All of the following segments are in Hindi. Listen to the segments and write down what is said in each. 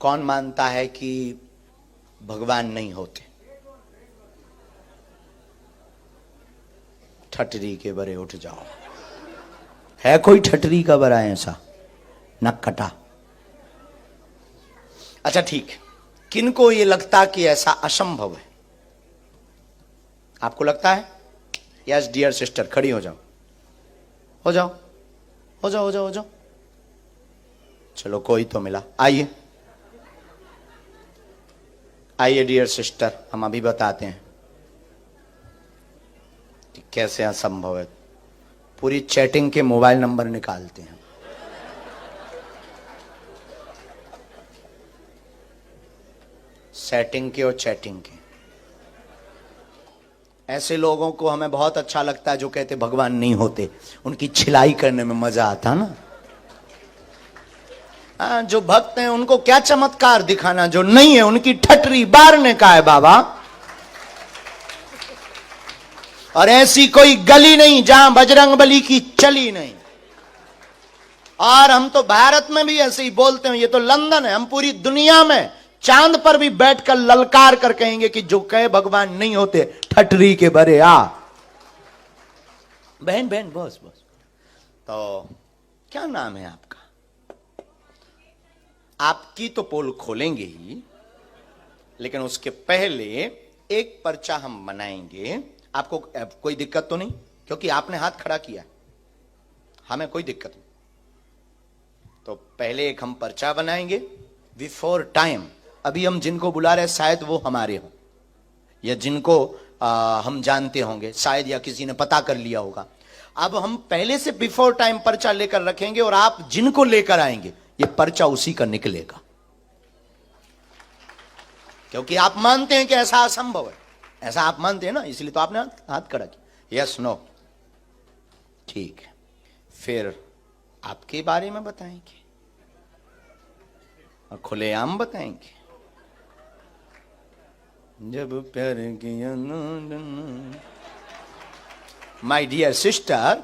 कौन मानता है कि भगवान नहीं होते? ठटरी के बरे उठ जाओ। है कोई ठटरी का बरा ऐसा? नक कटा। अच्छा ठीक, किनको ये लगता कि ऐसा असंभव है? आपको लगता है? यस डियर सिस्टर, खड़ी हो जाओ, हो जाओ, हो जाओ, हो जाओ, हो जाओ। चलो कोई तो मिला। आइए आइए डियर सिस्टर, हम अभी बताते हैं कि कैसे असंभव है। पूरी चैटिंग के मोबाइल नंबर निकालते हैं। सेटिंग के और चैटिंग के। ऐसे लोगों को हमें बहुत अच्छा लगता है जो कहते भगवान नहीं होते। उनकी छिलाई करने में मजा आता ना। जो भक्त हैं उनको क्या चमत्कार दिखाना, जो नहीं है उनकी ठटरी बारने का है बाबा। और ऐसी कोई गली नहीं जहां बजरंगबली की चली नहीं। और हम तो भारत में भी ऐसे ही बोलते हैं, ये तो लंदन है, हम पूरी दुनिया में चांद पर भी बैठकर ललकार कर कहेंगे कि जो कहे भगवान नहीं होते ठटरी के बरे आ। बहन बहन बस बस। तो क्या नाम है आपका? आपकी तो पोल खोलेंगे ही, लेकिन उसके पहले एक पर्चा हम बनाएंगे। आपको कोई दिक्कत तो नहीं? क्योंकि आपने हाथ खड़ा किया, हमें कोई दिक्कत नहीं। तो पहले एक हम पर्चा बनाएंगे बिफोर टाइम। अभी हम जिनको बुला रहे हैं शायद वो हमारे हों, या जिनको हम जानते होंगे शायद, या किसी ने पता कर लिया होगा। अब हम पहले से बिफोर टाइम पर्चा लेकर रखेंगे और आप जिनको लेकर आएंगे ये पर्चा उसी का निकलेगा। क्योंकि आप मानते हैं कि ऐसा असंभव है, ऐसा आप मानते हैं ना, इसलिए तो आपने हाथ खड़ा किया। यस नो, ठीक है। फिर आपके बारे में बताएंगे और खुलेआम बताएंगे। जब प्यार किया माय डियर सिस्टर,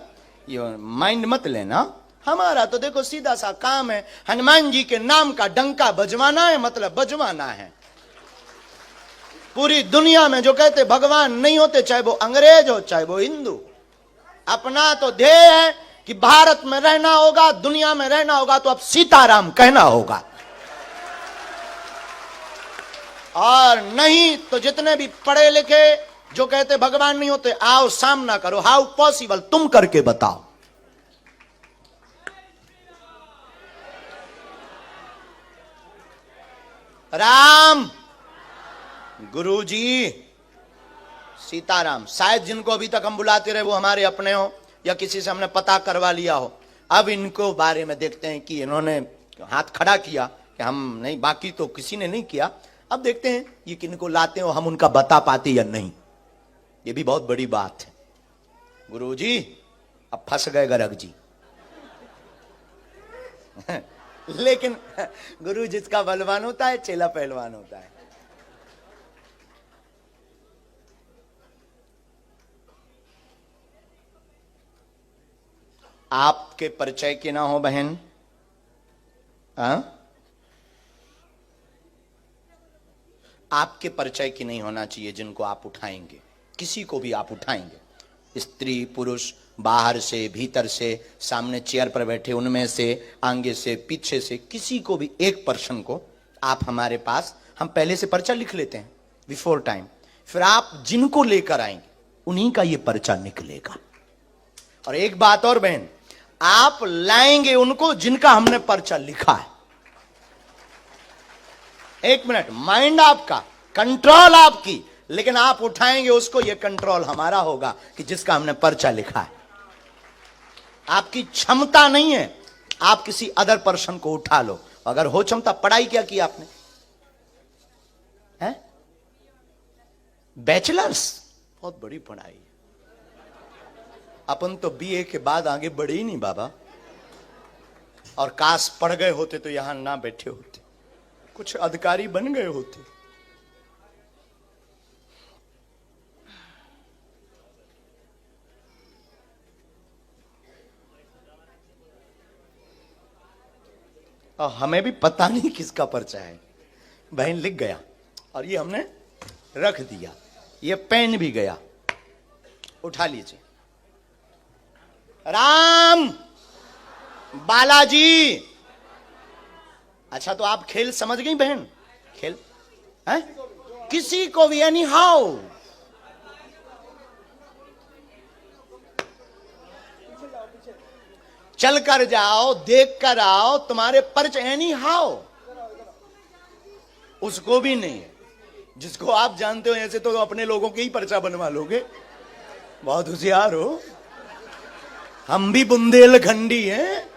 ये माइंड मत लेना। हमारा तो देखो सीधा सा काम है, हनुमान जी के नाम का डंका बजवाना है, मतलब बजवाना है। पूरी दुनिया में जो कहते भगवान नहीं होते, चाहे वो अंग्रेज हो चाहे वो हिंदू, अपना तो ध्येय है कि भारत में रहना होगा, दुनिया में रहना होगा, तो अब सीताराम कहना होगा। और नहीं तो जितने भी पढ़े लिखे जो कहते भगवान नहीं होते, आओ सामना करो। हाउ पॉसिबल, तुम करके बताओ। राम, गुरुजी, सीताराम। शायद जिनको अभी तक हम बुलाते रहे वो हमारे अपने हो, या किसी से हमने पता करवा लिया हो। अब इनको बारे में देखते हैं कि इन्होंने हाथ खड़ा किया कि हम नहीं, बाकी तो किसी ने नहीं किया। अब देखते हैं ये किनको लाते हो, हम उनका बता पाते या नहीं, ये भी बहुत बड़ी बात है। गुरुजी अब फंस गए गर्ग जी। लेकिन गुरु जिसका बलवान होता है चेला पहलवान होता है। आपके परिचय के ना हो बहन, आपके परिचय की नहीं होना चाहिए जिनको आप उठाएंगे। किसी को भी आप उठाएंगे, स्त्री पुरुष, बाहर से भीतर से, सामने चेयर पर बैठे उनमें से, आगे से पीछे से, किसी को भी एक पर्सन को आप हमारे पास, हम पहले से पर्चा लिख लेते हैं बिफोर टाइम। फिर आप जिनको लेकर आएंगे उन्हीं का ये पर्चा निकलेगा। और एक बात और बहन, आप लाएंगे उनको जिनका हमने पर्चा लिखा है। एक मिनट, माइंड आपका, कंट्रोल आपकी, लेकिन आप उठाएंगे उसको, यह कंट्रोल हमारा होगा कि जिसका हमने पर्चा लिखा है। आपकी क्षमता नहीं है, आप किसी अदर पर्सन को उठा लो। अगर हो क्षमता, पढ़ाई क्या की आपने? है बैचलर्स, बहुत बड़ी पढ़ाई। अपन तो बीए के बाद आगे बढ़े ही नहीं बाबा। और काश पढ़ गए होते तो यहां ना बैठे होते, कुछ अधिकारी बन गए होते। और हमें भी पता नहीं किसका पर्चा है। बहन लिख गया और ये हमने रख दिया, ये पेन भी गया। उठा लीजिए। राम बालाजी। अच्छा तो आप खेल समझ गई बहन? खेल है किसी को भी, एनी हाउ। चल कर जाओ, देख कर आओ, तुम्हारे पर्च एनी हाउ। उसको भी नहीं है जिसको आप जानते हो। ऐसे तो अपने लोगों के ही पर्चा बनवा लोगे, बहुत होशियार हो। हम भी बुंदेलखंडी हैं।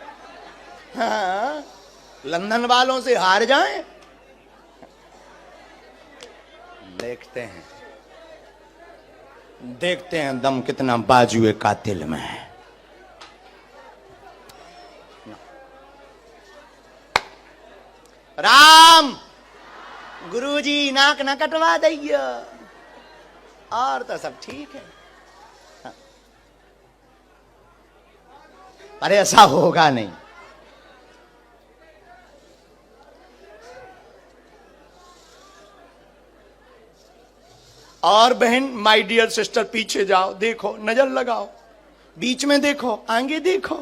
हाँ, लंदन वालों से हार जाएं। देखते हैं दम कितना बाजुए कातिल में है। राम गुरुजी नाक ना कटवा दइए, और तो सब ठीक है। पर ऐसा होगा नहीं। और बहन, माय डियर सिस्टर, पीछे जाओ, देखो, नजर लगाओ, बीच में देखो, आगे देखो।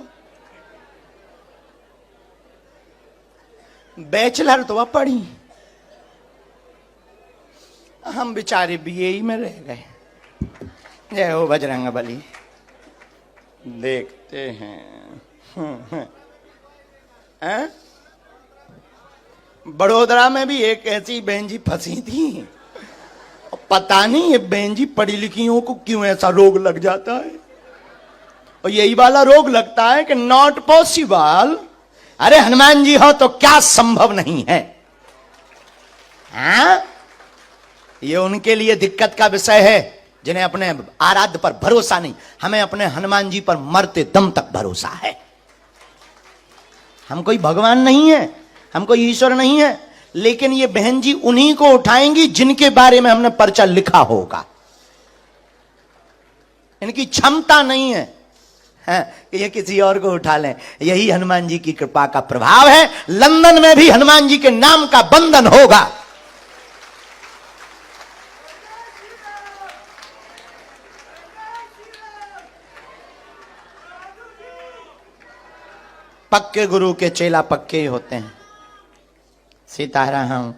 बैचलर तो अब पढ़ी, हम बेचारे बीए में रह गए। जय हो बजरंग बली। देखते हैं। बड़ोदरा में भी एक ऐसी बहन जी फंसी थी। पता नहीं ये बहन जी पढ़ी लिखियों को क्यों ऐसा रोग लग जाता है, और यही वाला रोग लगता है कि नॉट पॉसिबल। अरे हनुमान जी हो तो क्या संभव नहीं है? हाँ? ये उनके लिए दिक्कत का विषय है जिन्हें अपने आराध्य पर भरोसा नहीं। हमें अपने हनुमान जी पर मरते दम तक भरोसा है। हम कोई भगवान नहीं है, हम कोई ईश्वर नहीं है, लेकिन ये बहन जी उन्हीं को उठाएंगी जिनके बारे में हमने पर्चा लिखा होगा। इनकी क्षमता नहीं है कि ये किसी और को उठा लें। यही हनुमान जी की कृपा का प्रभाव है। लंदन में भी हनुमान जी के नाम का बंधन होगा। पक्के गुरु के चेला पक्के ही होते हैं। सीताराम।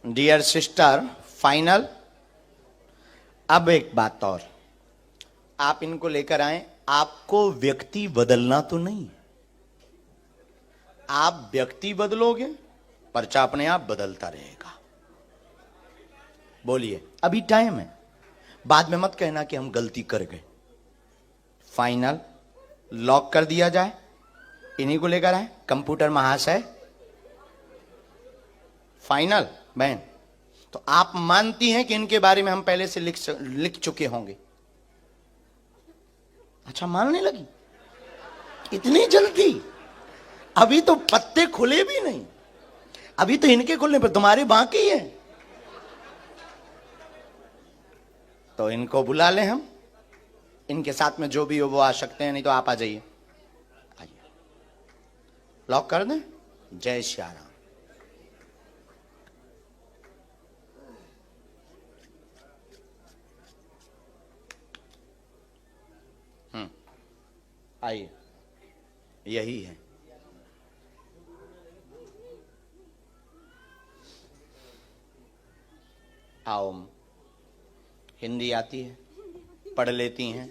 Dear sister, final. अब एक बात और, आप इनको लेकर आए। आपको व्यक्ति बदलना तो नहीं, आप व्यक्ति बदलोगे पर्चा अपने आप बदलता रहेगा। बोलिए, अभी टाइम है, बाद में मत कहना कि हम गलती कर गए। फाइनल लॉक कर दिया जाए। इन्हीं को लेकर आए कंप्यूटर महाशय। फाइनल बहन, तो आप मानती हैं कि इनके बारे में हम पहले से लिख चुके होंगे? अच्छा, मानने लगी इतनी जल्दी? अभी तो पत्ते खुले भी नहीं, अभी तो इनके खुलने पर तुम्हारे बाकी है। तो इनको बुला लें हम, इनके साथ में जो भी हो वो आ सकते हैं, नहीं तो आप आ जाइए। आइए, लॉक कर दें। जय श्री राम। आइए, यही है। आओ, हिंदी आती है, पढ़ लेती हैं,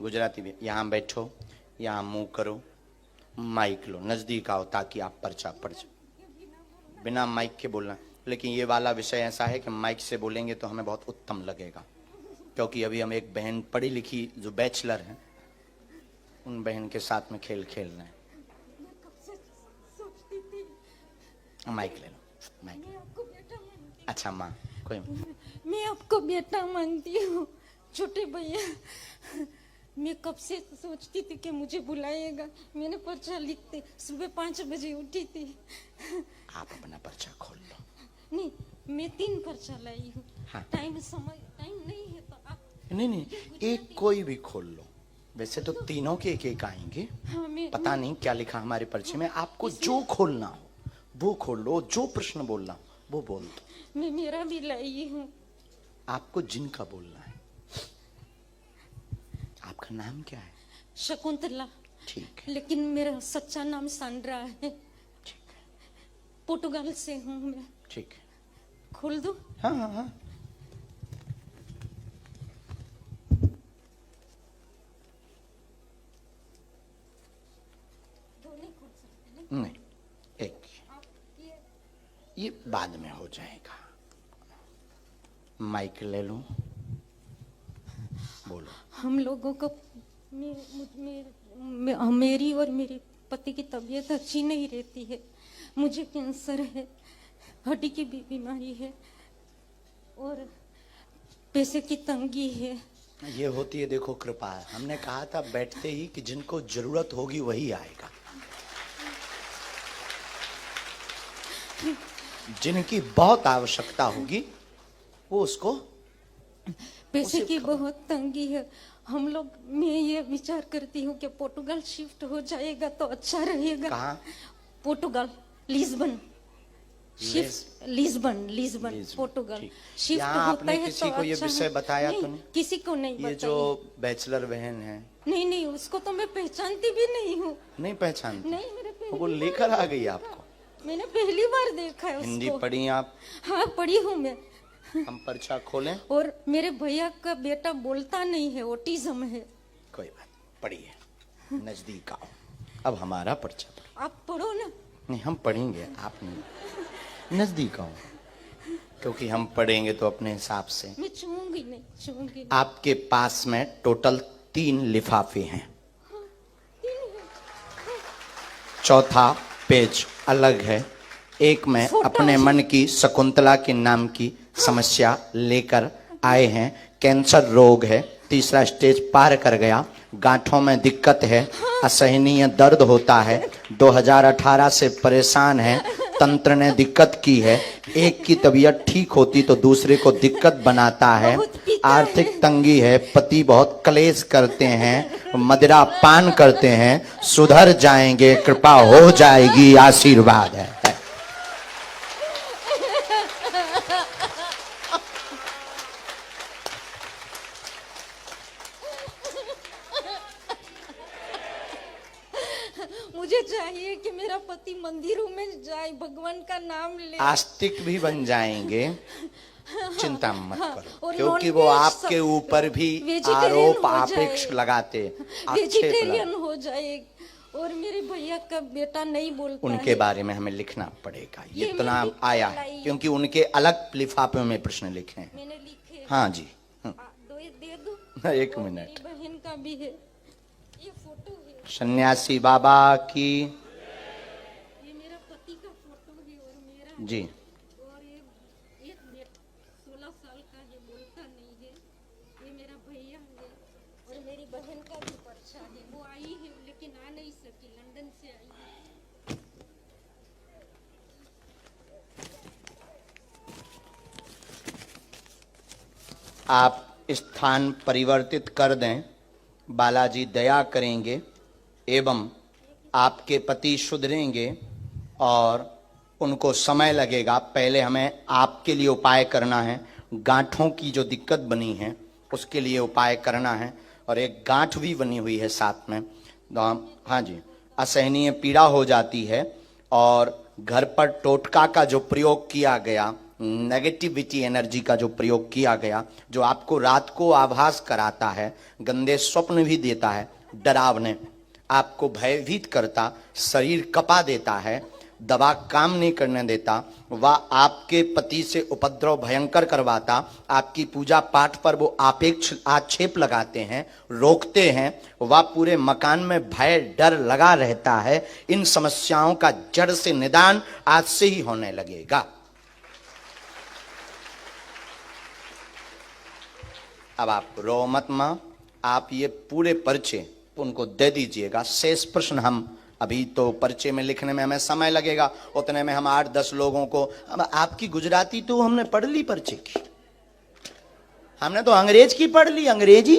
गुजराती भी। यहाँ बैठो, यहाँ मुंह करो, माइक लो, नजदीक आओ ताकि आप पर्चा पढ़ जाओ। बिना माइक के बोलना, लेकिन ये वाला विषय ऐसा है कि माइक से बोलेंगे तो हमें बहुत उत्तम लगेगा, क्योंकि अभी हम एक बहन पढ़ी लिखी जो बैचलर हैं, उन बहन के साथ में खेल खेलना है। माइक ले लो, माइक। अच्छा माँ, कोई मैं आपको बेटा मानती हूँ छोटे भैया। मैं कब से सोचती थी कि मुझे बुलाएगा। मैंने पर्चा लिखते सुबह 5 बजे उठी थी। आप अपना पर्चा खोल लो। नहीं, मैं 3 पर्चा लाई हूँ। हाँ। टाइम नहीं है तो आप नहीं, एक कोई भी खोल लो। वैसे तो तीनों के एक आएंगे। हाँ, पता नहीं क्या लिखा हमारे पर्चे में। आपको जो खोलना हो वो खोल लो, जो प्रश्न बोलना हो वो बोल दो। मैं मेरा भी लाई हूँ। आपको जिनका बोलना है। आपका नाम क्या है? शकुंतला। ठीक है, लेकिन मेरा सच्चा नाम सांड्रा है। ठीक है, पोर्टुगाल से हूँ मैं। ठीक है। खोल दो। हाँ हाँ हाँ। दो नहीं खोल सकते ना? नहीं, एक। आप ये बाद में हो जाएगा। माइक ले लूं, बोलो। हम लोगों को मेरी और मेरे पति की तबीयत अच्छी नहीं रहती है। मुझे कैंसर है, हड्डी की भी बीमारी है और पैसे की तंगी है। ये होती है, देखो कृपा। हमने कहा था बैठते ही कि जिनको जरूरत होगी वही आएगा। जिनकी बहुत आवश्यकता होगी वो उसको। पैसे की बहुत तंगी है। हम लोग, मैं ये विचार करती हूँ कि पोर्टुगाल शिफ्ट हो जाएगा तो अच्छा रहेगा। कहाँ? पोर्टुगाल, लिस्बन। शिफ्ट लिस्बन पोर्टुगाल ठीक। शिफ्ट यहाँ होता आपने है किसी तो को ये अच्छा विषय है। बताया नहीं, तो नहीं? किसी को नहीं ये बताया। जो बैचलर बहन है, नहीं, उसको तो मैं पहचानती भी नहीं हूँ। नहीं पहचानती? नहीं, मेरे पहली वो बार लेकर आ गई देखा। आपको? मैंने पहली बार देखा है हिंदी उसको। पढ़ी आप? हाँ, पढ़ी हूँ मैं। हम पर्चा खोलें? और मेरे भैया का बेटा बोलता नहीं है, ऑटिज्म है। कोई बात, पढ़िए। नजदीक आओ। अब हमारा पर्चा पढ़ो। आप पढ़ो ना। नहीं, हम पढ़ेंगे, आप नहीं। नजदीक आओ, क्योंकि हम पढ़ेंगे तो अपने हिसाब से। मैं छूंगी नहीं। आपके पास में टोटल 3 लिफाफे हैं। चौथा पेज अलग है। एक में फोटो अपने है। मन की शकुंतला के नाम की समस्या लेकर आए हैं। कैंसर रोग है, तीसरा स्टेज पार कर गया। गांठों में दिक्कत है, असहनीय दर्द होता है, 2018 से परेशान है, तंत्र ने दिक्कत की है। एक की तबीयत ठीक होती तो दूसरे को दिक्कत बनाता है। बहुत पीता आर्थिक है। तंगी है, पति बहुत क्लेश करते हैं, मदिरा पान करते हैं। सुधर जाएंगे, कृपा हो जाएगी, आशीर्वाद है। मुझे चाहिए कि मेरा पति मंदिरों में जाए, भगवान का नाम ले। आस्तिक भी बन जाएंगे, चिंता मत करो, और क्योंकि वो नॉन-वेज आपके ऊपर भी वेजिटेरियन आरोप हो आपेक्ष जाए। लगाते, आक्षेप वेजिटेरियन लगाते। हो जाए। और मेरे भैया का बेटा नहीं बोलता उनके है। बारे में हमें लिखना पड़ेगा। ये ये इतना मैं आया लाई। है क्योंकि उनके अलग लिफाफे में प्रश्न लिखे हैं। मैंने लिखे। हाँ जी। दो दे दो। एक और मिनट। मेरी बहन का भी है। ये फोटो है। सन्यासी बाबा की ये मेरा पति का फोटो है और मेरा जी। और ये 16 साल का, ये बोलता नहीं है। ये मेरा भैया है और मेरी बहन का भी पर्चा है। वो आई है लेकिन आ नहीं सकी, लंदन से आई है। आप स्थान परिवर्तित कर दें, बालाजी दया करेंगे एवं आपके पति सुधरेंगे और उनको समय लगेगा। पहले हमें आपके लिए उपाय करना है। गांठों की जो दिक्कत बनी है उसके लिए उपाय करना है और एक गांठ भी बनी हुई है साथ में। हाँ जी, असहनीय पीड़ा हो जाती है और घर पर टोटका का जो प्रयोग किया गया, नेगेटिविटी एनर्जी का जो प्रयोग किया गया, जो आपको रात को आभास कराता है, गंदे स्वप्न भी देता है, डरावने, आपको भयभीत करता, शरीर कपा देता है, दवा काम नहीं करने देता, वह आपके पति से उपद्रव भयंकर करवाता, आपकी पूजा पाठ पर वो आपेक्ष आक्षेप लगाते हैं, रोकते हैं, वह पूरे मकान में भय डर लगा रहता है। इन समस्याओं का जड़ से निदान आज से ही होने लगेगा। अब आप रो मत मां, आप ये पूरे पर्चे उनको दे दीजिएगा। शेष प्रश्न हम अभी तो पर्चे में लिखने में हमें समय लगेगा, उतने में हम 8-10 लोगों को। अब आपकी गुजराती तो हमने पढ़ ली पर्चे की, हमने तो अंग्रेज की पढ़ ली, अंग्रेजी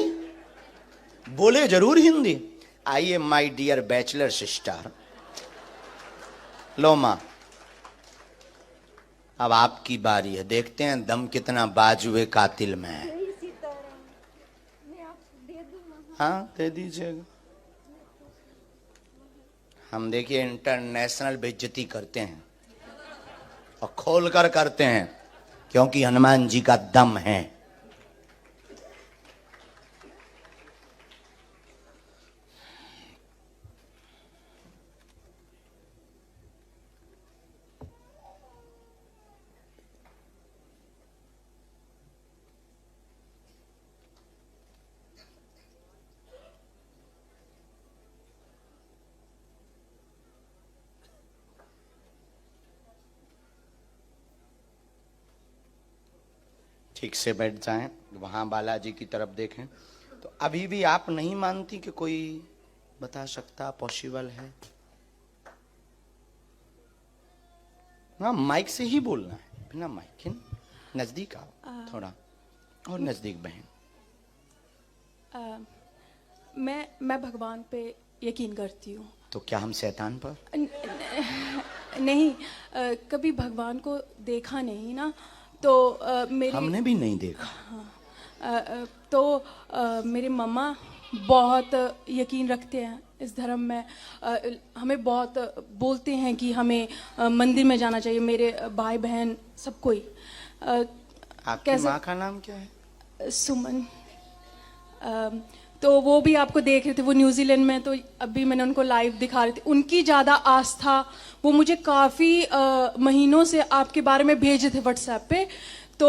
बोले जरूर हिंदी। आइए माय डियर बैचलर सिस्टर, लो मां अब आपकी बारी है, देखते हैं दम कितना बाजुए कातिल में है। जय सीताराम। मैं आपको दे दूं वहाँ? हाँ दे दीजिएगा। हम देखिए इंटरनेशनल बेइज्जती करते हैं और खोल कर करते हैं, क्योंकि हनुमान जी का दम है। ठीक से बैठ जाएं, वहां बालाजी की तरफ देखें। तो अभी भी आप नहीं मानती कि कोई बता सकता पॉसिबल है? हाँ माइक से ही बोलना है, बिना माइक के। नजदीक आओ थोड़ा और नजदीक बहन। मैं भगवान पे यकीन करती हूँ। तो क्या हम शैतान पर? नहीं, कभी भगवान को देखा नहीं ना, तो मेरे हमने भी नहीं देखा। तो मेरे मम्मा बहुत यकीन रखते हैं इस धर्म में। हमें बहुत बोलते हैं कि हमें मंदिर में जाना चाहिए, मेरे भाई बहन सब कोई। आपकी माँ का नाम क्या है? सुमन। तो वो भी आपको देख रहे थे, वो न्यूजीलैंड में, तो अभी मैंने उनको लाइव दिखा रही थी। उनकी ज़्यादा आस्था, वो मुझे काफ़ी महीनों से आपके बारे में भेजे थे व्हाट्सएप पे। तो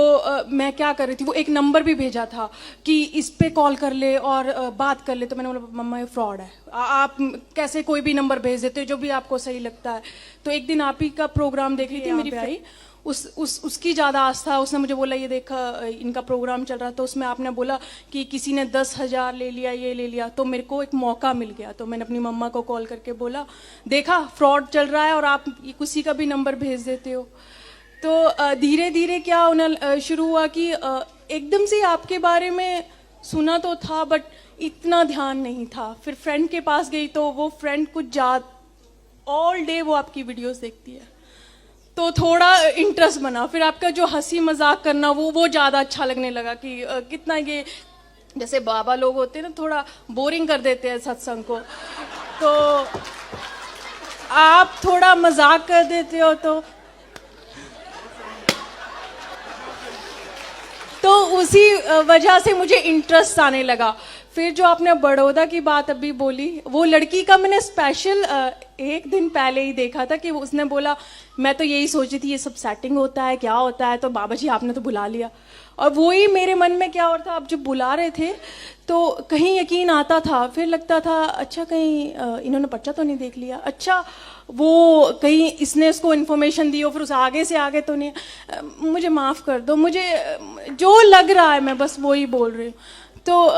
मैं क्या कर रही थी, वो एक नंबर भी भेजा था कि इस पे कॉल कर ले और बात कर ले। तो मैंने बोला मम्मा ये फ्रॉड है, आप कैसे कोई भी नंबर भेज देते हो जो भी आपको सही लगता है। तो एक दिन आप ही का प्रोग्राम देख रही थी, मेरी आई उसकी ज़्यादा आस्था। उसने मुझे बोला ये देखा इनका प्रोग्राम चल रहा, तो उसमें आपने बोला कि किसी ने 10,000 ले लिया, ये ले लिया। तो मेरे को एक मौका मिल गया, तो मैंने अपनी मम्मा को कॉल करके बोला देखा फ्रॉड चल रहा है और आप किसी का भी नंबर भेज देते हो। तो धीरे धीरे क्या होना शुरू हुआ कि एकदम से आपके बारे में सुना तो था बट इतना ध्यान नहीं था। फिर फ्रेंड के पास गई तो वो फ्रेंड कुछ ऑल डे वो आपकी वीडियोस देखती है, तो थोड़ा इंटरेस्ट बना। फिर आपका जो हंसी मजाक करना वो ज़्यादा अच्छा लगने लगा कि कितना ये जैसे बाबा लोग होते हैं ना, थोड़ा बोरिंग कर देते हैं सत्संग को, तो आप थोड़ा मजाक कर देते हो। तो उसी वजह से मुझे इंटरेस्ट आने लगा। फिर जो आपने बड़ौदा की बात अभी बोली, वो लड़की का मैंने स्पेशल एक दिन पहले ही देखा था कि उसने बोला मैं तो यही सोची थी ये सब सेटिंग होता है, क्या होता है, तो बाबा जी आपने तो बुला लिया। और वही मेरे मन में क्या हो रहा था, आप जब बुला रहे थे तो कहीं यकीन आता था, फिर लगता था अच्छा कहीं इन्होंने पर्चा तो नहीं देख लिया, अच्छा वो कहीं इसने उसको इन्फॉर्मेशन दी हो, फिर उस आगे से आगे तो नहीं। मुझे माफ़ कर दो, मुझे जो लग रहा है मैं बस वही बोल रही हूँ। तो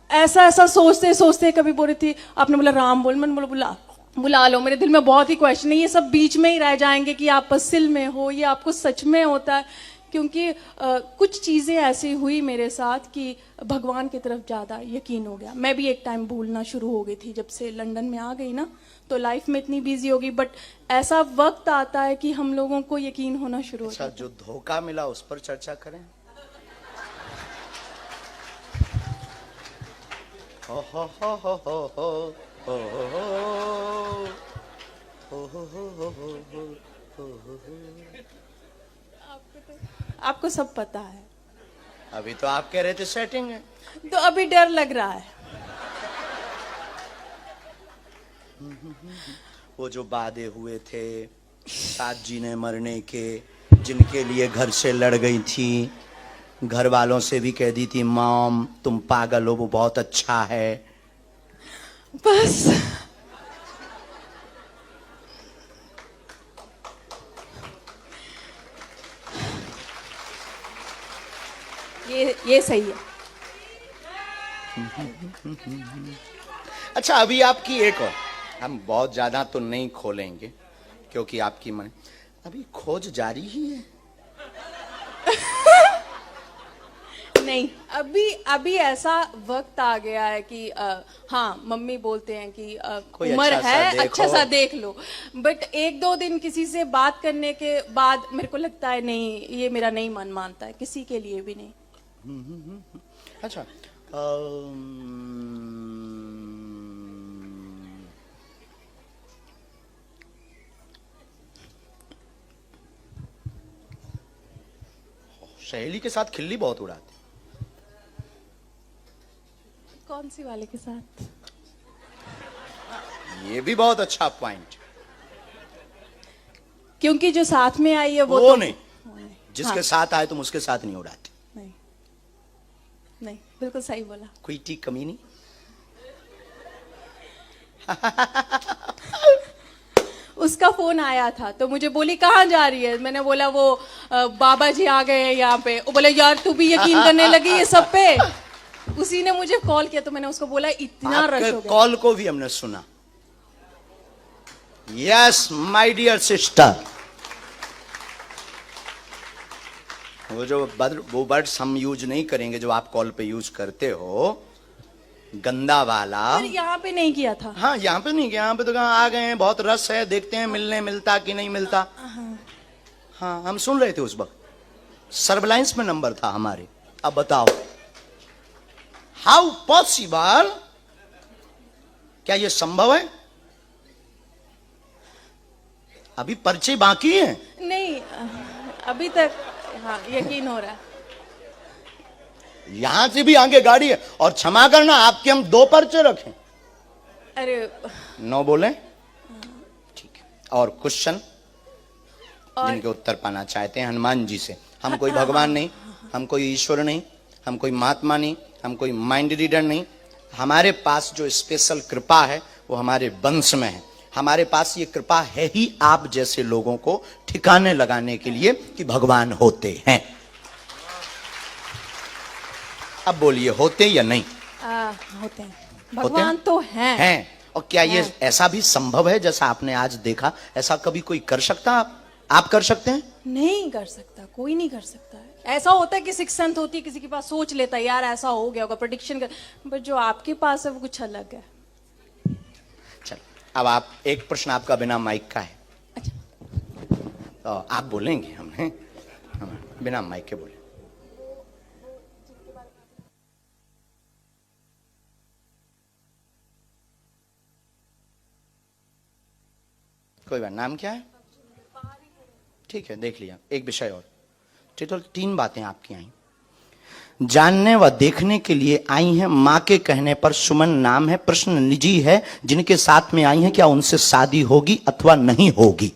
ऐसा सोचते सोचते कभी बोल रही थी, आपने बोला राम बोल, मैंने बोला बुला लो। मेरे दिल में बहुत ही क्वेश्चन है, ये सब बीच में ही रह जाएंगे कि आप असल में हो, ये आपको सच में होता है। क्योंकि कुछ चीज़ें ऐसी हुई मेरे साथ कि भगवान की तरफ ज़्यादा यकीन हो गया। मैं भी एक टाइम भूलना शुरू हो गई थी, जब से लंदन में आ गई ना तो लाइफ में इतनी बिजी हो गई। बट ऐसा वक्त आता है कि हम लोगों को यकीन होना शुरू होता है। जो धोखा मिला उस पर चर्चा करें। हो हो हो हो हो हो हो हो हो हो। आपको सब पता है। अभी तो आप कह रहे थे सेटिंग है, तो अभी डर लग रहा है। वो जो वादे हुए थे साथ जीने मरने के, जिनके लिए घर से लड़ गई थी, घर वालों से भी कह दी थी मॉम तुम पागल हो, वो बहुत अच्छा है। बस ये सही है। अच्छा अभी आपकी एक और हम बहुत ज्यादा तो नहीं खोलेंगे क्योंकि आपकी मन अभी खोज जारी ही है। नहीं, अभी ऐसा वक्त आ गया है कि हाँ, मम्मी बोलते हैं कि कोई उम्र अच्छा सा है, देखो। अच्छा सा देख लो। बट एक दो दिन किसी से बात करने के बाद मेरे को लगता है नहीं, ये मेरा नहीं मन मानता है, किसी के लिए भी नहीं। अच्छा सहेली के साथ खिल्ली बहुत उड़ाते। कौन सी वाले के साथ? ये भी बहुत अच्छा पॉइंट। क्योंकि जो साथ में आई है वो वो तो नहीं, जिसके साथ आए तुम उसके साथ नहीं उड़ाते। नहीं, नहीं, बिल्कुल सही बोला। कोई टी कमी नहीं। उसका फोन आया था तो मुझे बोली कहाँ जा रही है। मैंने बोला वो बाबा जी आ गए हैं यहाँ पे। वो बोले यार तू भी यकीन करने लगी ये सब पे। उसी ने मुझे कॉल किया तो मैंने उसको बोला इतना रश हो आपके गया। कॉल को भी हमने सुना। यस माय डियर सिस्टर, वो वर्ड्स हम यूज नहीं करेंगे जो आप कॉल पे यूज करते हो, गंदा वाला। पर यहाँ पे नहीं किया था। हाँ, यहाँ पे नहीं, यहाँ पे तो कहाँ आ गए हैं, बहुत रस है, देखते हैं मिलने मिलता कि नहीं मिलता। हाँ, हम सुन रहे थे उस वक्त, सर्वलाइंस में नंबर था हमारे। अब बताओ हाउ पॉसिबल, क्या ये संभव है? अभी पर्चे बाकी हैं। नहीं, अभी तक हाँ यकीन हो रहा है। यहां से भी आगे गाड़ी है। और क्षमा करना, आपके हम 2 पर्चे रखें। अरे 9 बोले? ठीक है। और क्वेश्चन और जिनके उत्तर पाना चाहते हैं हनुमान जी से। हम कोई भगवान नहीं, हम कोई ईश्वर नहीं, हम कोई महात्मा नहीं, हम कोई माइंड रीडर नहीं। हमारे पास जो स्पेशल कृपा है वो हमारे वंश में है। हमारे पास ये कृपा है ही आप जैसे लोगों को ठिकाने लगाने के लिए कि भगवान होते हैं। अब बोलिए, होते या नहीं? होते हैं, भगवान तो हैं। हैं। और क्या ये हैं। ऐसा भी संभव है जैसा आपने आज देखा? ऐसा कभी कोई कर सकता? आप कर सकते हैं? नहीं कर सकता, कोई नहीं कर सकता है। ऐसा होता है कि सिक्स सेंथ होती है, किसी के पास सोच लेता है यार ऐसा हो गया होगा, प्रेडिक्शन कर। बट जो आपके पास है वो कुछ अलग है। चल, अब आप, एक प्रश्न आपका बिना माइक का है। अच्छा, तो आप बोलेंगे, हमने बिना माइक के बोले। कोई बात, नाम क्या है? ठीक है, देख लिया। एक विषय और, टोटल 3 बातें आपकी आई। जानने व देखने के लिए आई हैं, मां के कहने पर। सुमन नाम है, प्रश्न निजी है। जिनके साथ में आई हैं, क्या उनसे शादी होगी अथवा नहीं होगी?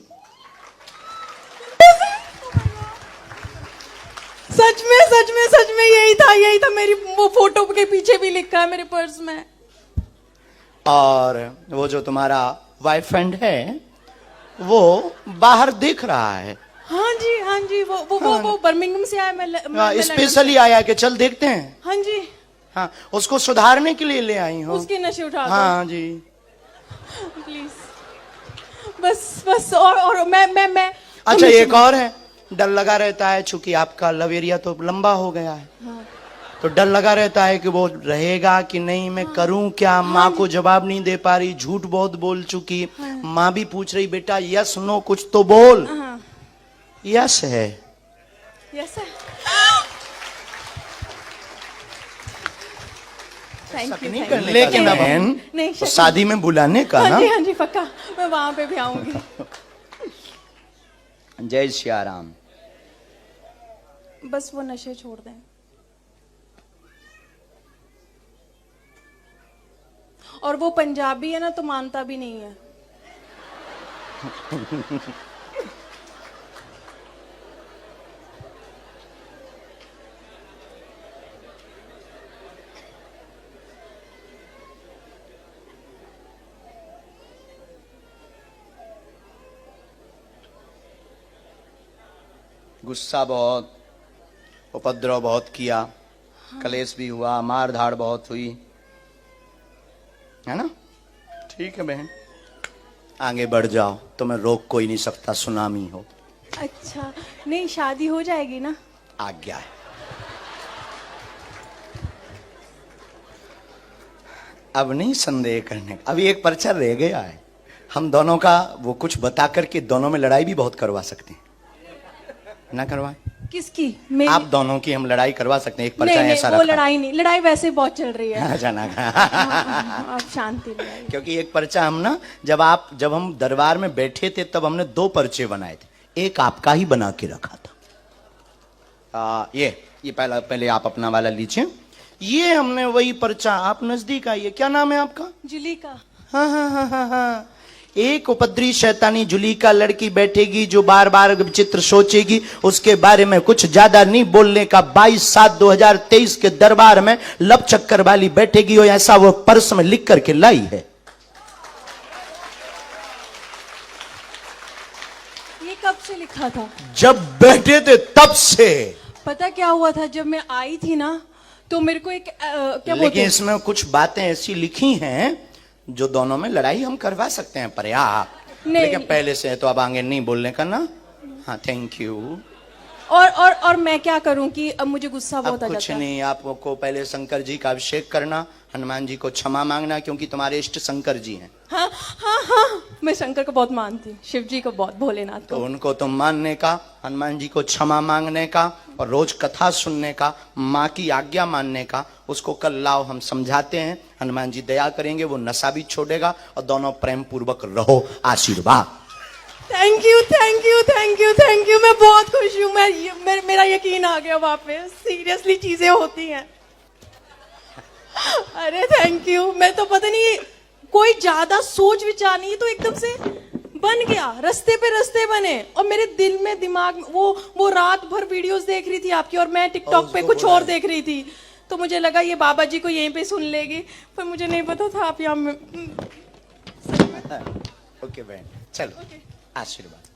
सच में सच में सच में यही था मेरी वो फोटो के पीछे भी लिखा है मेरे पर्स में। और वो जो तुम्हारा बॉयफ्रेंड है वो बाहर देख रहा है। हाँ जी, वो बर्मिंघम से आया। मैं स्पेशली आया कि चल देखते हैं। हाँ जी, हाँ, उसको सुधारने के लिए ले आई हूँ। उसके नशे उठा दो। हाँ जी, प्लीज, बस और मैं अच्छा एक और है, डर लगा रहता है चूंकि आपका लव एरिया तो लंबा हो गया है। हाँ। तो डर लगा रहता है कि वो रहेगा कि नहीं, मैं करूं क्या? माँ को जवाब नहीं दे पा रही, झूठ बहुत बोल चुकी। माँ भी पूछ रही बेटा यस नो कुछ तो बोल। हाँ। यस है। यस है। Thank you. लेकिन अब नहीं, तो शादी में बुलाने का ना। हाँ जी पक्का, मैं वहां पे भी आऊंगी। जय श्री राम। बस वो नशे छोड़ दें। और वो पंजाबी है ना तो मानता भी नहीं है। गुस्सा बहुत, उपद्रव बहुत किया। हाँ। कलेश भी हुआ, मार धाड़ बहुत हुई, है ना? ठीक है बहन, आगे बढ़ जाओ, तुम्हें रोक कोई नहीं सकता, सुनामी हो। अच्छा, नहीं शादी हो जाएगी ना? आज्ञा है। अब नहीं संदेह करने का, अभी एक पर्चा रह गया है। हम दोनों का वो कुछ बता करके दोनों में लड़ाई भी बहुत करवा सकते हैं, ना करवाएं? किसकी? मेरी? आप दोनों की हम लड़ाई करवा सकते हैं, एक पर्चा नहीं, ऐसा वो रखा। लड़ाई नहीं, लड़ाई वैसे बहुत चल रही है। जाना आप शांति लाइए। क्योंकि एक पर्चा हम ना, जब हम दरबार में बैठे थे तब हमने 2 पर्चे बनाए थे, एक आपका ही बना के रखा था। ये पहले आप अपना वाला लीजिए। ये हमने वही पर्चा, आप नजदीक आइए, क्या नाम है आपका? जुलीका। हाँ। एक उपद्री शैतानी जुलीका लड़की बैठेगी जो बार बार विचित्र सोचेगी, उसके बारे में कुछ ज्यादा नहीं बोलने का। 22/7/2023 के दरबार में लब चक्कर वाली बैठेगी, और ऐसा वो पर्स में लिख करके लाई है। ये कब से लिखा था? जब बैठे थे तब से। पता क्या हुआ था, जब मैं आई थी ना तो मेरे को एक क्या बोलते लेकिन हैं? इसमें कुछ बातें ऐसी लिखी हैं जो दोनों में लड़ाई हम करवा सकते हैं पर्याप्त। नहीं। लेकिन पहले से है तो अब आगे नहीं बोलने का ना। हाँ, थैंक यू। और मैं क्या करूं कि अब मुझे गुस्सा अब बहुत आ कुछ जाता है। नहीं, आपको पहले शंकर जी का अभिषेक करना, हनुमान जी को क्षमा मांगना, क्योंकि तुम्हारे इष्ट शंकर जी हैं। हाँ, मैं शंकर को बहुत मानती, शिव जी को बहुत, भोलेनाथ तो को। उनको तुम मानने का, हनुमान जी को क्षमा मांगने का, और रोज कथा सुनने का, माँ की आज्ञा मानने का। उसको कल लाओ, हम समझाते हैं, हनुमान जी दया करेंगे, वो नशा भी छोड़ेगा, और दोनों प्रेम पूर्वक रहो। आशीर्वाद। Thank you. मैं बहुत खुश हूँ। मेरा यकीन आ गया वापस। सीरियसली चीजें होती हैं। अरे थैंक यू। मैं तो पता नहीं, कोई ज्यादा सोच विचार नहीं, तो एकदम से बन गया। रास्ते बने, और मेरे दिल में, दिमाग में वो रात भर वीडियोस देख रही थी आपकी, और मैं टिकटॉक पे कुछ और देख रही थी। तो मुझे लगा ये बाबा जी को यहीं पे सुन लेगी, पर मुझे नहीं पता था आप यहाँ में। ओके बहन, चलो। आशीर्वाद।